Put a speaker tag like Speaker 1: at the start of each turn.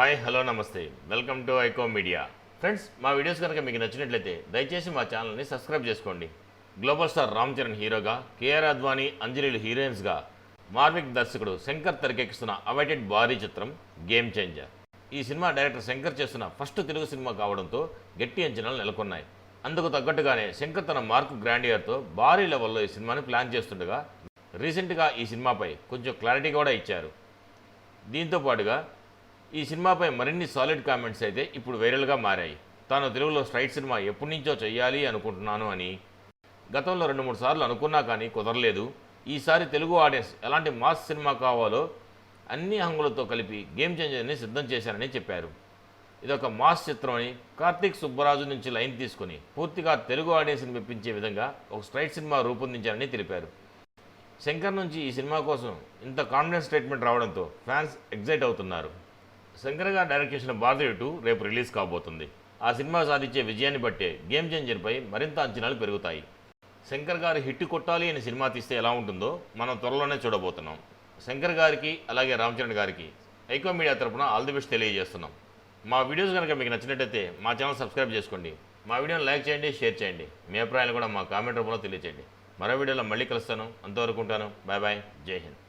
Speaker 1: Hi hello నమస్తే welcome to iQOO media friends. మా videos కనుక మీకు నచ్చినట్లయితే దయచేసి మా ఛానల్ని సబ్స్క్రైబ్ చేసుకోండి. గ్లోబల్ స్టార్ రామ్ చరణ్ హీరోగా, కేఆర్ అద్వానీ, అంజలిలు హీరోయిన్స్గా, మార్విక్ దర్శకుడు శంకర్ తెరకెక్కిస్తున్న అవైటెడ్ భారీ చిత్రం గేమ్ చేంజర్. ఈ సినిమా డైరెక్టర్ శంకర్ చేస్తున్న ఫస్ట్ తెలుగు సినిమా కావడంతో గట్టి అంచనాలు నెలకొన్నాయి. అందుకు తగ్గట్టుగానే శంకర్ తన మార్క్ గ్రాండియర్తో భారీ లెవెల్లో ఈ సినిమాని ప్లాన్ చేస్తుండగా రీసెంట్గా ఈ సినిమాపై కొంచెం క్లారిటీ కూడా ఇచ్చారు. దీంతో పాటుగా ఈ సినిమాపై మరిన్ని సాలిడ్ కామెంట్స్ అయితే ఇప్పుడు వైరల్గా మారాయి. తాను తెలుగులో స్ట్రైట్ సినిమా ఎప్పటి నుంచో చెయ్యాలి అనుకుంటున్నాను అని, గతంలో 2-3 సార్లు అనుకున్నా కానీ కుదరలేదు. ఈసారి తెలుగు ఆడియన్స్ ఎలాంటి మాస్ సినిమా కావాలో అన్ని హంగులతో కలిపి గేమ్ చేంజర్ని సిద్ధం చేశారని చెప్పారు. ఇదొక మాస్ చిత్రం అని, కార్తీక్ సుబ్బరాజు నుంచి లైన్ తీసుకుని పూర్తిగా తెలుగు ఆడియన్స్ని మెప్పించే విధంగా ఒక స్ట్రైట్ సినిమా రూపొందించారని తెలిపారు. శంకర్ నుంచి ఈ సినిమా కోసం ఇంత కాన్ఫిడెన్స్ స్టేట్మెంట్ రావడంతో ఫ్యాన్స్ ఎగ్జైట్ అవుతున్నారు. శంకర్ గారు డైరెక్ట్ చేసిన భారతీయ 2 రేపు రిలీజ్ కాబోతుంది. ఆ సినిమా సాధించే విజయాన్ని బట్టే గేమ్ చేంజర్పై మరింత అంచనాలు పెరుగుతాయి. శంకర్ గారు హిట్ కొట్టాలి అని సినిమా తీస్తే ఎలా ఉంటుందో మనం త్వరలోనే చూడబోతున్నాం. శంకర్ గారికి అలాగే రామ్ చరణ్ గారికి ఐకో మీడియా తరపున ఆల్ ది బెస్ట్ తెలియజేస్తున్నాం. మా వీడియోస్ కనుక మీకు నచ్చినట్టయితే మా ఛానల్ సబ్స్క్రైబ్ చేసుకోండి. మా వీడియోని లైక్ చేయండి, షేర్ చేయండి. మీ అభిప్రాయాలు కూడా మా కామెంట్ రూపంలో తెలియచేయండి. మరో వీడియోలో మళ్ళీ కలుస్తాను. అంతవరకు ఉంటాను. Bye bye. జై హింద్.